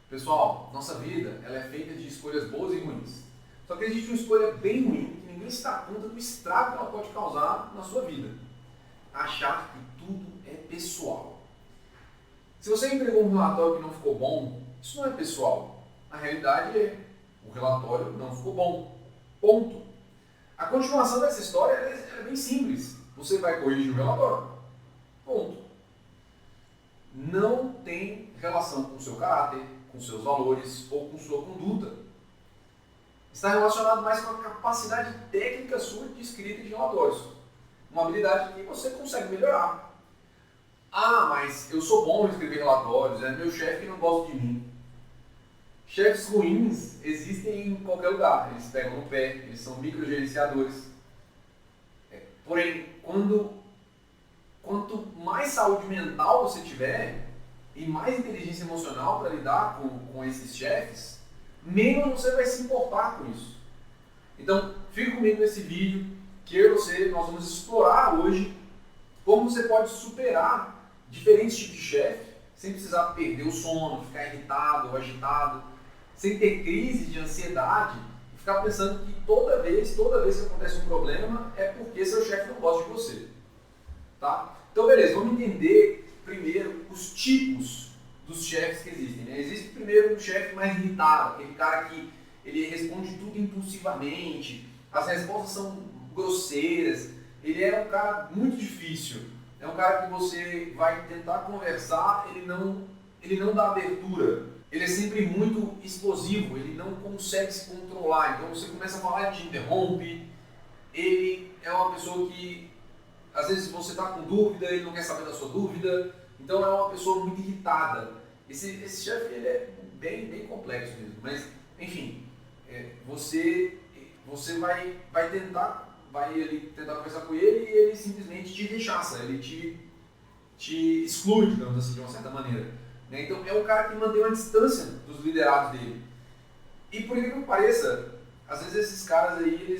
Pessoal, nossa vida ela é feita de escolhas boas e ruins. Só que existe uma escolha bem ruim que ninguém se dá conta do estrago que ela pode causar na sua vida. Achar que tudo é pessoal. Se você entregou um relatório que não ficou bom, isso não é pessoal. A realidade é, o relatório não ficou bom. Ponto. A continuação dessa história é bem simples. Você vai corrigir o relatório. Ponto. Não tem relação com o seu caráter, com seus valores ou com sua conduta. Está relacionado mais com a capacidade técnica sua de escrita de relatórios. Uma habilidade que você consegue melhorar. Ah, mas eu sou bom em escrever relatórios, é meu chefe que não gosta de mim. Chefes ruins existem em qualquer lugar, eles pegam no pé, eles são microgerenciadores. Porém, quanto mais saúde mental você tiver e mais inteligência emocional para lidar com esses chefes, menos você vai se importar com isso. Então, fique comigo nesse vídeo, que eu e você, nós vamos explorar hoje como você pode superar diferentes tipos de chefe, sem precisar perder o sono, ficar irritado ou agitado, sem ter crise de ansiedade e ficar pensando que toda vez que acontece um problema é porque seu chefe não gosta de você. Tá? Então, beleza, vamos entender primeiro os tipos dos chefes que existem. Né? Existe primeiro um chefe mais irritado, aquele cara que ele responde tudo impulsivamente, as respostas são grosseiras, ele é um cara muito difícil, é um cara que você vai tentar conversar, ele não dá abertura. Ele é sempre muito explosivo, ele não consegue se controlar, então você começa a falar, ele te interrompe, ele é uma pessoa que, às vezes você está com dúvida, ele não quer saber da sua dúvida, então é uma pessoa muito irritada. Esse chefe ele é bem complexo mesmo, mas enfim, você vai tentar conversar com ele e ele simplesmente te rechaça, ele te exclui, digamos assim, de uma certa maneira. Né? Então é um cara que mantém uma distância dos liderados dele. E por que pareça, às vezes esses caras aí,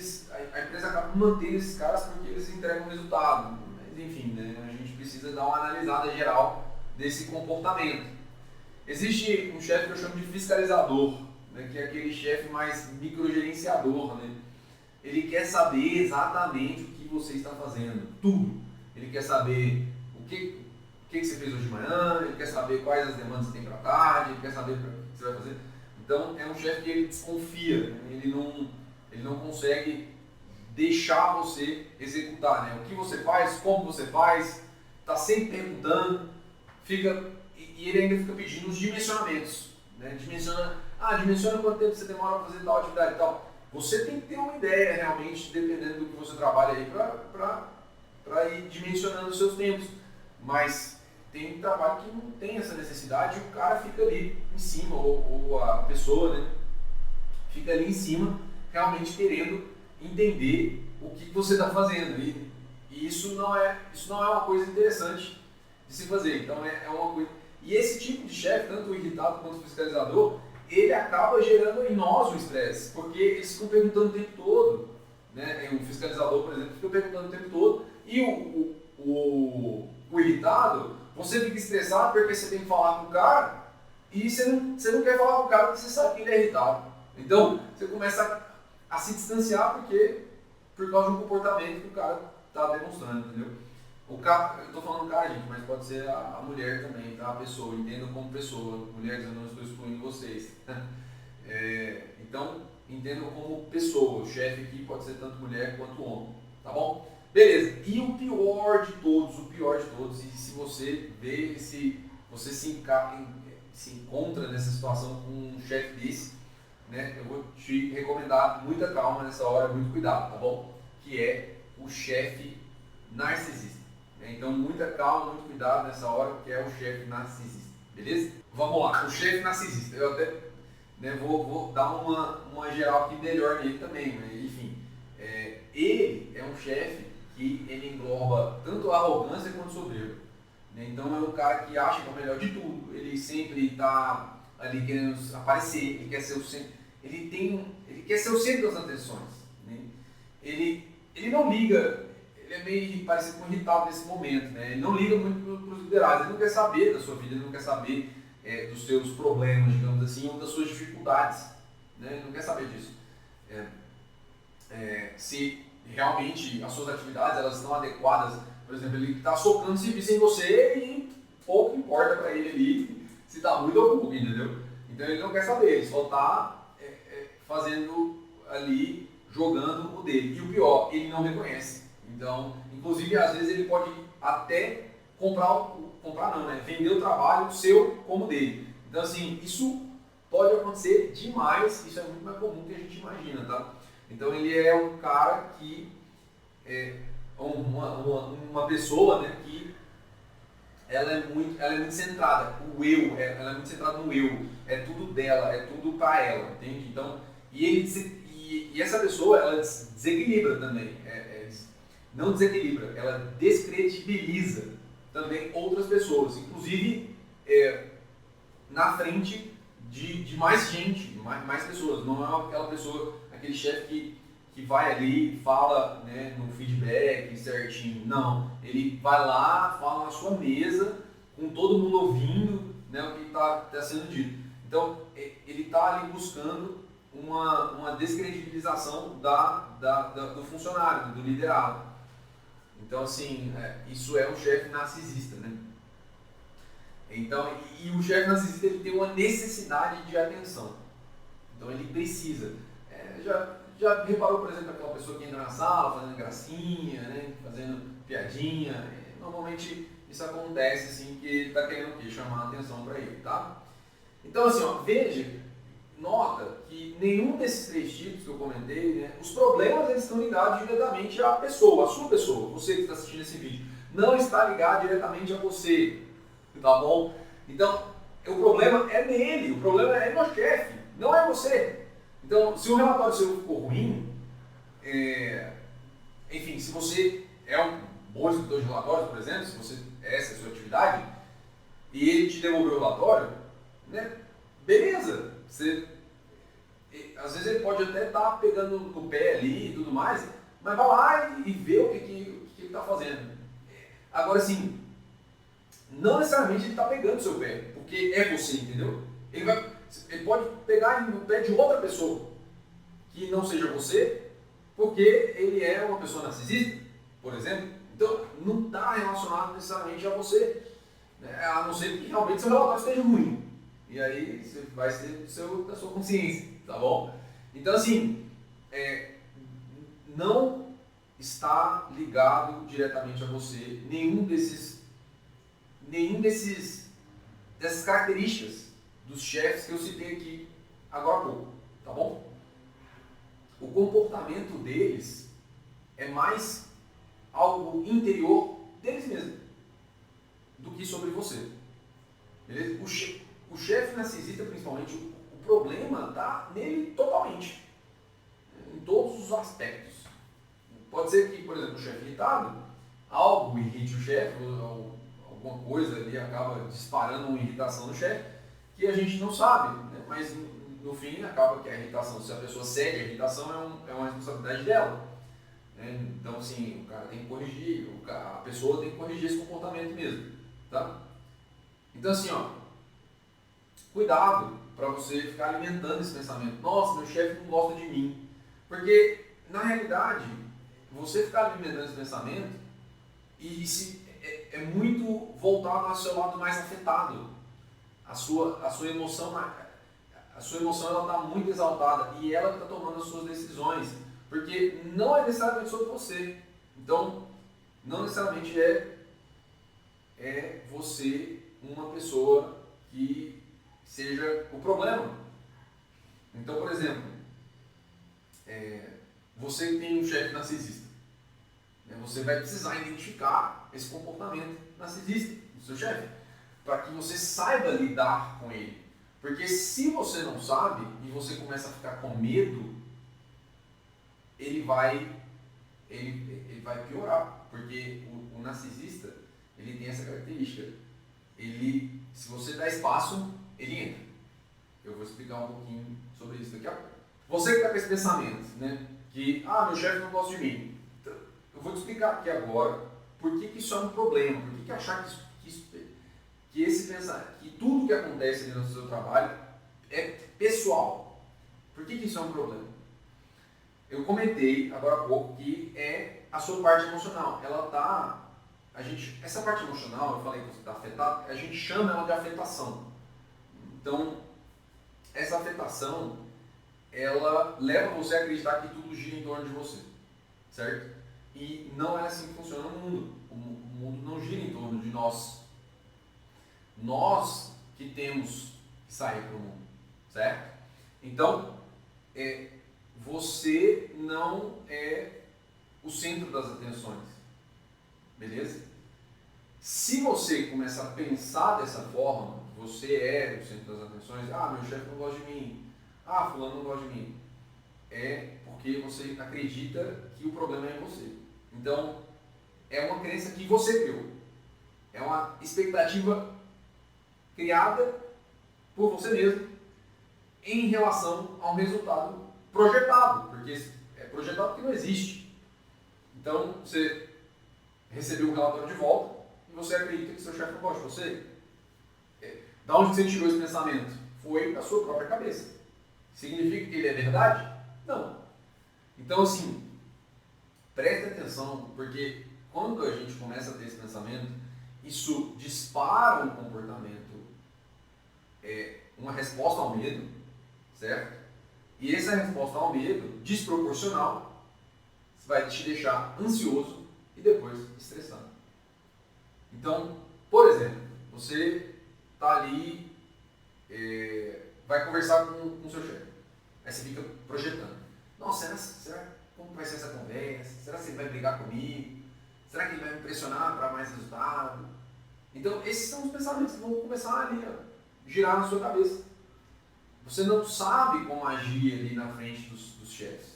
a empresa acaba mantendo esses caras porque eles entregam resultado. Mas enfim, né? A gente precisa dar uma analisada geral desse comportamento. Existe um chefe que eu chamo de fiscalizador, né? Que é aquele chefe mais microgerenciador. Né? Ele quer saber exatamente o que você está fazendo, tudo. Ele quer saber o que você fez hoje de manhã, ele quer saber quais as demandas você tem para tarde, ele quer saber o que você vai fazer. Então é um chefe que ele desconfia, né? ele não consegue deixar você executar. Né? O que você faz, como você faz, está sempre perguntando, e ele ainda fica pedindo os dimensionamentos. Né? Dimensiona quanto tempo você demora para fazer tal atividade e tal. Você tem que ter uma ideia realmente, dependendo do que você trabalha aí, para ir dimensionando os seus tempos. Mas tem trabalho que não tem essa necessidade e o cara fica ali em cima, ou a pessoa, né, fica ali em cima, realmente querendo entender o que você está fazendo. E isso não é uma coisa interessante de se fazer. Então é uma coisa. E esse tipo de chefe, tanto o irritado quanto o fiscalizador, ele acaba gerando em nós o estresse, porque eles ficam perguntando o tempo todo. Né? O fiscalizador, por exemplo, fica perguntando o tempo todo, e o irritado, você fica estressado porque você tem que falar com o cara e você não quer falar com o cara porque você sabe que ele é irritado. Então, você começa a se distanciar por causa de um comportamento que o cara está demonstrando, entendeu? O cara, eu estou falando cara, gente, mas pode ser a mulher também, tá? A pessoa, entendam como pessoa. Mulheres, eu não estou excluindo vocês. Então, entendam como pessoa. O chefe aqui pode ser tanto mulher quanto homem, tá bom? Beleza, e o pior de todos, e se você vê você se encontra nessa situação com um chefe desse, né, eu vou te recomendar muita calma nessa hora, muito cuidado, tá bom? Que é o chefe narcisista. Né? Então, muita calma, muito cuidado nessa hora, que é o chefe narcisista, beleza? Vamos lá, o chefe narcisista, eu até vou dar uma geral aqui melhor nele também, né? Enfim, ele é um chefe que ele engloba tanto a arrogância quanto soberba. Né? Então é um cara que acha que é o melhor de tudo, ele sempre está ali querendo aparecer, ele quer ser o centro, ele quer ser o centro das atenções. Né? Ele não liga, ele é meio parecido com irritado nesse momento, né? Ele não liga muito para os liderados, ele não quer saber da sua vida, ele não quer saber dos seus problemas, digamos assim, ou das suas dificuldades. Né? Ele não quer saber disso. Se realmente as suas atividades elas estão adequadas, por exemplo, ele está socando serviço em você e pouco importa para ele ali se está muito ou pouco, entendeu? Então ele não quer saber, ele só está fazendo ali, jogando o dele. E o pior, ele não reconhece. Então, inclusive, às vezes ele pode até vender o trabalho seu como dele. Então, assim, isso pode acontecer demais, isso é muito mais comum do que a gente imagina, tá? Então, ele é um cara que é uma pessoa, né, que ela é muito centrada, ela é muito centrada no eu, é tudo dela, é tudo para ela, entende? Então, e essa pessoa, ela desequilibra também, não desequilibra, ela descredibiliza também outras pessoas, inclusive na frente de mais gente, mais pessoas. Não é aquela pessoa, aquele chefe que vai ali e fala, né, no feedback certinho. Não, ele vai lá, fala na sua mesa, com todo mundo ouvindo, né, o que está sendo dito. Então, ele está ali buscando uma descredibilização do funcionário, do liderado. Então, assim, isso é um chefe narcisista, né? Então, e o chefe narcisista ele tem uma necessidade de atenção. Então, ele precisa. Já reparou, por exemplo, aquela pessoa que entra na sala fazendo gracinha, né? Fazendo piadinha? Normalmente isso acontece, assim, que ele está querendo o quê? Chamar a atenção para ele, tá? Então, assim, ó, nota que nenhum desses três tipos que eu comentei, né, os problemas eles estão ligados diretamente à pessoa, à sua pessoa, você que está assistindo esse vídeo. Não está ligado diretamente a você, tá bom? Então, o problema é nele, o problema é no chefe, não é você. Então, se o relatório seu ficou ruim, enfim, se você é um bom escritor de relatórios, por exemplo, se essa é a sua atividade, e ele te devolveu o relatório, né, beleza, às vezes ele pode até estar pegando no pé ali e tudo mais, mas vai lá e vê o que ele está fazendo. Agora, assim, não necessariamente ele está pegando no seu pé, porque é você, entendeu? Ele pode pegar no pé de outra pessoa, que não seja você, porque ele é uma pessoa narcisista, por exemplo. Então, não está relacionado necessariamente a você, né? A não ser que realmente seu relatório esteja ruim. E aí você vai ser da sua consciência, tá bom? Então, assim, não está ligado diretamente a você dessas características dos chefes que eu citei aqui agora há pouco, tá bom? O comportamento deles é mais algo interior deles mesmos do que sobre você. Beleza? O chefe narcisista, principalmente, o problema está nele totalmente, em todos os aspectos. Pode ser que, por exemplo, o chefe irritado, algo irrite o chefe, ou alguma coisa ali acaba disparando uma irritação no chefe, que a gente não sabe, né? Mas no fim acaba que a irritação, se a pessoa segue a irritação, é uma responsabilidade dela. Né? Então, assim, o cara tem que corrigir, a pessoa tem que corrigir esse comportamento mesmo. Tá? Então, assim, ó, cuidado para você ficar alimentando esse pensamento. Nossa, meu chefe não gosta de mim. Porque, na realidade, você ficar alimentando esse pensamento é muito voltado ao seu lado mais afetado. A sua emoção ela está muito exaltada e ela está tomando as suas decisões. Porque não é necessariamente sobre você. Então, não necessariamente é você uma pessoa que seja o problema. Então, por exemplo, você tem um chefe narcisista. Né? Você vai precisar identificar esse comportamento narcisista do seu chefe, para que você saiba lidar com ele. Porque se você não sabe e você começa a ficar com medo, ele vai piorar. Porque o narcisista, ele tem essa característica. Se você dá espaço, ele entra. Eu vou explicar um pouquinho sobre isso daqui a pouco. Você que está com esse pensamento, né, que, meu chefe não gosta de mim. Então, eu vou te explicar aqui agora por que isso é um problema, por que achar que que tudo que acontece ali no seu trabalho é pessoal. Por que isso é um problema? Eu comentei agora há pouco que é a sua parte emocional. Essa parte emocional, eu falei que você está afetado, a gente chama ela de afetação. Então, essa afetação, ela leva você a acreditar que tudo gira em torno de você, certo? E não é assim que funciona o mundo. O mundo não gira em torno de nós. Nós que temos que sair para o mundo, certo? Então, você não é o centro das atenções, beleza? Se você começar a pensar dessa forma, você é o centro das atenções, meu chefe não gosta de mim, fulano não gosta de mim, é porque você acredita que o problema é em você. Então, é uma crença que você criou, é uma expectativa criada por você mesmo em relação a um resultado projetado, porque é projetado que não existe. Então, você recebeu um relatório de volta e você acredita que seu chefe não gosta de você. Da onde você tirou esse pensamento? Foi da sua própria cabeça. Significa que ele é verdade? Não. Então, assim, preste atenção, porque quando a gente começa a ter esse pensamento, isso dispara um comportamento, uma resposta ao medo, certo? E essa resposta ao medo, desproporcional, vai te deixar ansioso e depois estressado. Então, por exemplo, você está ali, vai conversar com o seu chefe. Aí você fica projetando. Nossa, como vai ser essa conversa? Será que ele vai brigar comigo? Será que ele vai me pressionar para mais resultado? Então, esses são os pensamentos que vão começar ali a girar na sua cabeça. Você não sabe como agir ali na frente dos chefes.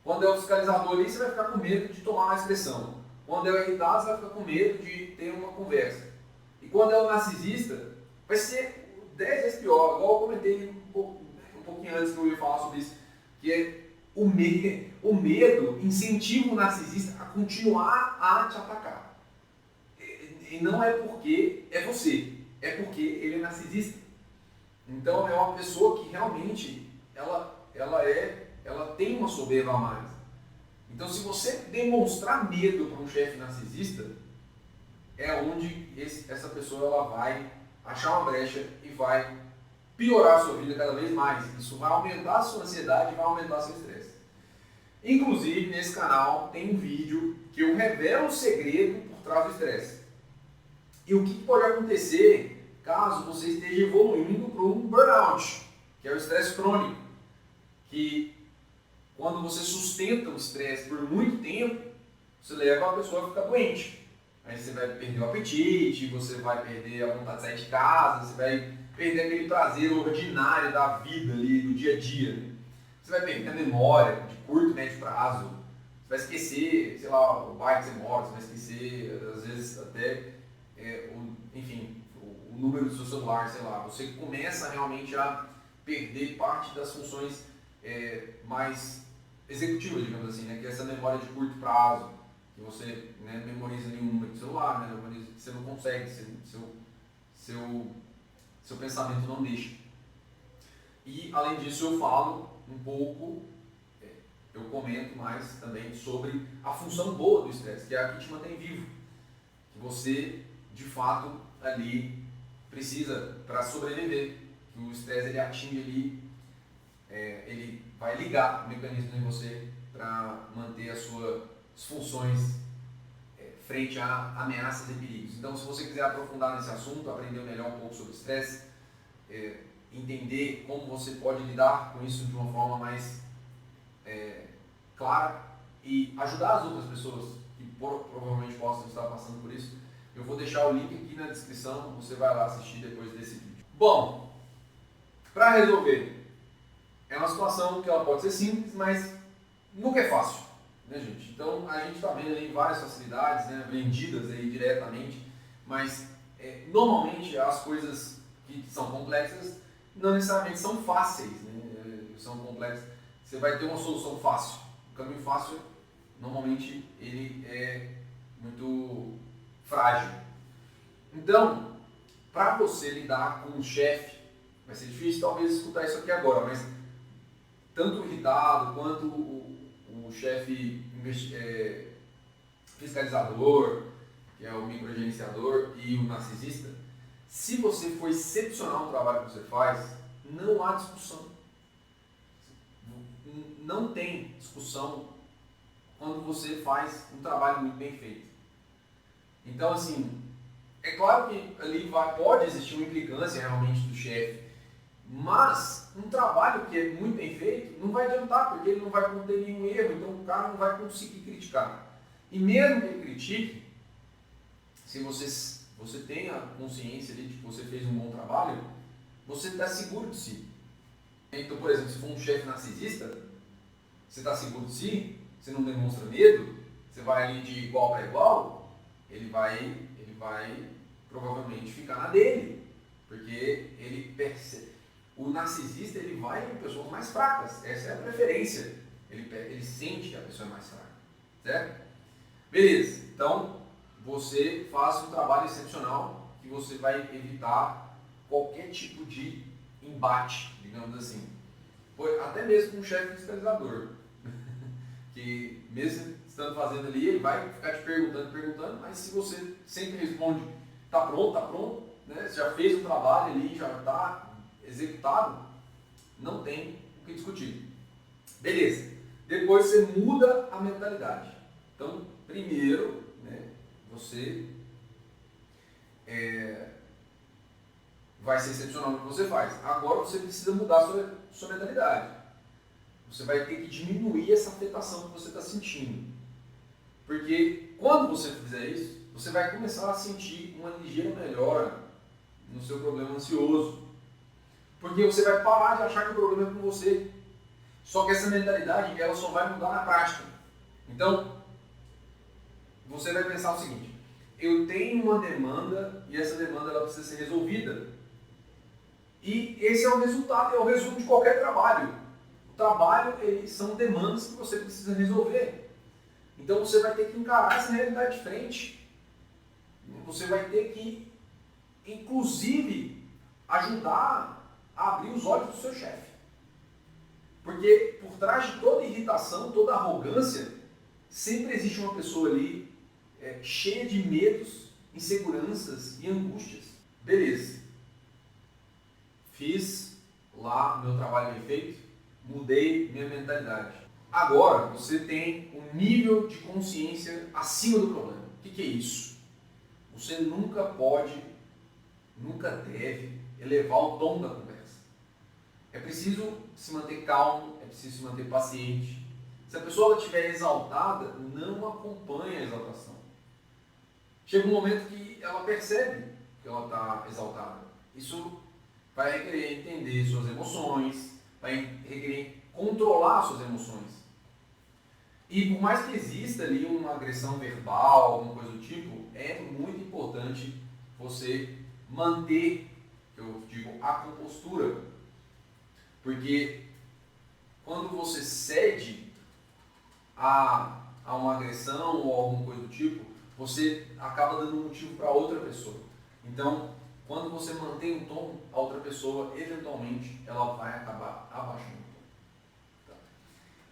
Quando é o fiscalizador ali, você vai ficar com medo de tomar uma expressão. Quando é o irritado, você vai ficar com medo de ter uma conversa. E quando é o narcisista, vai ser 10 vezes pior. Igual eu comentei um pouquinho antes que eu ia falar sobre isso, que é o medo incentiva o narcisista a continuar a te atacar. E não é porque é você, é porque ele é narcisista. Então é uma pessoa que realmente ela tem uma soberba a mais. Então, se você demonstrar medo para um chefe narcisista, é onde essa pessoa ela vai achar uma brecha e vai piorar a sua vida cada vez mais. Isso vai aumentar a sua ansiedade e vai aumentar seu estresse. Inclusive, nesse canal tem um vídeo que eu revelo o segredo por trás do estresse. E o que pode acontecer caso você esteja evoluindo para um burnout, que é o estresse crônico, que quando você sustenta o estresse por muito tempo, você leva a pessoa a ficar doente. Aí você vai perder o apetite, você vai perder a vontade de sair de casa, você vai perder aquele prazer ordinário da vida ali, do dia a dia. Você vai perder a memória de curto e médio prazo. Você vai esquecer, sei lá, o bairro que você mora, você vai esquecer, às vezes até, o número do seu celular, sei lá. Você começa realmente a perder parte das funções mais executivas, digamos assim, né? Que é essa memória de curto prazo, que você memoriza ali um número do celular, memoriza que você não consegue, seu pensamento não deixa. E, além disso, eu falo um pouco, eu comento mais também sobre a função boa do estresse, que é a que te mantém vivo, que você, de fato, ali precisa para sobreviver, que o estresse ele atinge ali, ele vai ligar mecanismos em você para manter as suas funções frente a ameaças e perigos. Então, se você quiser aprofundar nesse assunto, aprender melhor um pouco sobre estresse, entender como você pode lidar com isso de uma forma mais clara e ajudar as outras pessoas que provavelmente possam estar passando por isso, eu vou deixar o link aqui na descrição, você vai lá assistir depois desse vídeo. Bom, para resolver, é uma situação que ela pode ser simples, mas nunca é fácil, né, gente? Então, a gente está vendo aí várias facilidades, né, vendidas aí diretamente, mas normalmente as coisas que são complexas não necessariamente são fáceis, né? São complexas. Você vai ter uma solução fácil. O caminho fácil, normalmente, ele é muito frágil. Então, para você lidar com um chefe, vai ser difícil talvez escutar isso aqui agora, mas tanto o irritado quanto o chefe fiscalizador, que é o microgerenciador, e o narcisista, se você for excepcional no trabalho que você faz, não há discussão. Não tem discussão quando você faz um trabalho muito bem feito. Então, assim, é claro que ali pode existir uma implicância realmente do chefe, mas um trabalho que é muito bem feito não vai adiantar, porque ele não vai conter nenhum erro, então o cara não vai conseguir criticar. E mesmo que ele critique, se você tem a consciência de que você fez um bom trabalho, você está seguro de si. Então, por exemplo, se for um chefe narcisista, você está seguro de si, você não demonstra medo, você vai ali de igual para igual, ele vai provavelmente ficar na dele, porque ele percebe. O narcisista, ele vai em pessoas mais fracas, essa é a preferência, ele sente que a pessoa é mais fraca, certo? Beleza, então você faz um trabalho excepcional que você vai evitar qualquer tipo de embate, digamos assim, até mesmo com um chefe fiscalizador, que mesmo estando fazendo ali, ele vai ficar te perguntando, mas se você sempre responde, tá pronto, né? Você já fez o trabalho ali, já está executado, não tem o que discutir. Beleza, depois você muda a mentalidade. Então, primeiro, né, você vai ser excepcional no que você faz. Agora você precisa mudar a sua mentalidade. Você vai ter que diminuir essa afetação que você está sentindo. Porque quando você fizer isso, você vai começar a sentir uma ligeira melhora no seu problema ansioso. Porque você vai parar de achar que o problema é com você. Só que essa mentalidade, ela só vai mudar na prática. Então, você vai pensar o seguinte: eu tenho uma demanda e essa demanda ela precisa ser resolvida. E esse é o resultado, é o resumo de qualquer trabalho. O trabalho, são demandas que você precisa resolver. Então você vai ter que encarar essa realidade de frente. Você vai ter que, inclusive, ajudar a abrir os olhos do seu chefe. Porque por trás de toda irritação, toda arrogância, sempre existe uma pessoa ali cheia de medos, inseguranças e angústias. Beleza. Fiz lá meu trabalho bem feito, mudei minha mentalidade. Agora você tem um nível de consciência acima do problema. O que é isso? Você nunca pode, nunca deve elevar o tom da conversa. É preciso se manter calmo, é preciso se manter paciente. Se a pessoa estiver exaltada, não acompanhe a exaltação. Chega um momento que ela percebe que ela está exaltada. Isso vai requerer entender suas emoções, vai requerer controlar suas emoções. E por mais que exista ali uma agressão verbal, alguma coisa do tipo, é muito importante você manter, eu digo, a compostura. Porque quando você cede a uma agressão ou alguma coisa do tipo, você acaba dando motivo para outra pessoa. Então, quando você mantém um tom, a outra pessoa, eventualmente, ela vai acabar abaixando o tom. Tá?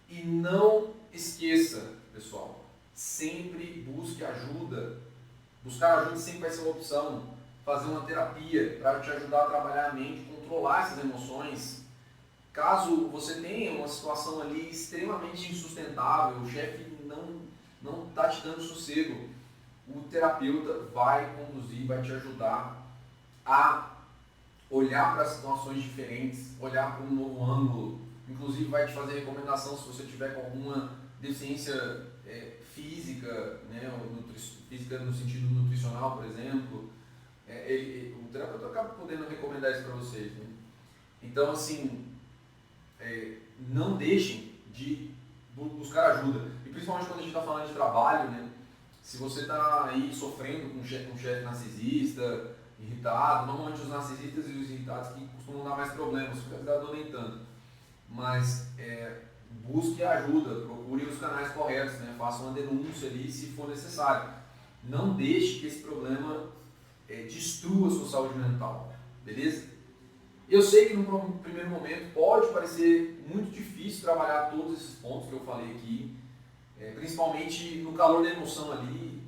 E não esqueça, pessoal, sempre busque ajuda. Buscar ajuda sempre vai ser uma opção. Fazer uma terapia para te ajudar a trabalhar a mente, controlar essas emoções. Caso você tenha uma situação ali extremamente insustentável, o chefe não está te dando sossego, o terapeuta vai conduzir, vai te ajudar a olhar para situações diferentes, olhar para um novo ângulo, inclusive vai te fazer recomendação se você tiver com alguma deficiência física, né, física no sentido nutricional, por exemplo, o terapeuta acaba podendo recomendar isso para vocês. Né? Então, assim, não deixem de buscar ajuda, e principalmente quando a gente está falando de trabalho, né? Se você está aí sofrendo com um chefe narcisista, irritado, normalmente os narcisistas e os irritados que costumam dar mais problemas, o fiscalizador nem tanto, mas busque ajuda, procure os canais corretos, né? Faça uma denúncia ali se for necessário. Não deixe que esse problema destrua a sua saúde mental, beleza? Eu sei que no primeiro momento pode parecer muito difícil trabalhar todos esses pontos que eu falei aqui, principalmente no calor da emoção ali,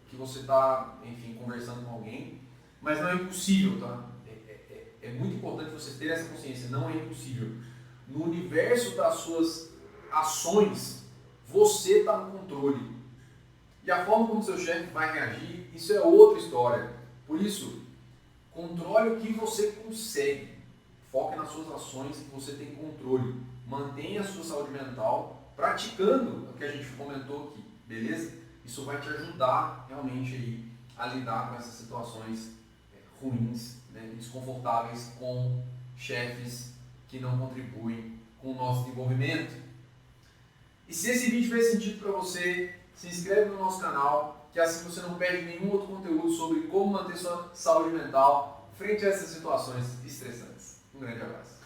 que você está, enfim, conversando com alguém, mas não é impossível, tá? É muito importante você ter essa consciência, não é impossível. No universo das suas ações, você está no controle. E a forma como seu chefe vai reagir, isso é outra história. Por isso, controle o que você consegue. Foque nas suas ações que você tem controle. Mantenha a sua saúde mental praticando o que a gente comentou aqui, beleza? Isso vai te ajudar realmente aí a lidar com essas situações ruins, né, desconfortáveis com chefes que não contribuem com o nosso desenvolvimento. E se esse vídeo fez sentido para você, se inscreve no nosso canal, que assim você não perde nenhum outro conteúdo sobre como manter sua saúde mental frente a essas situações estressantes. Um grande abraço.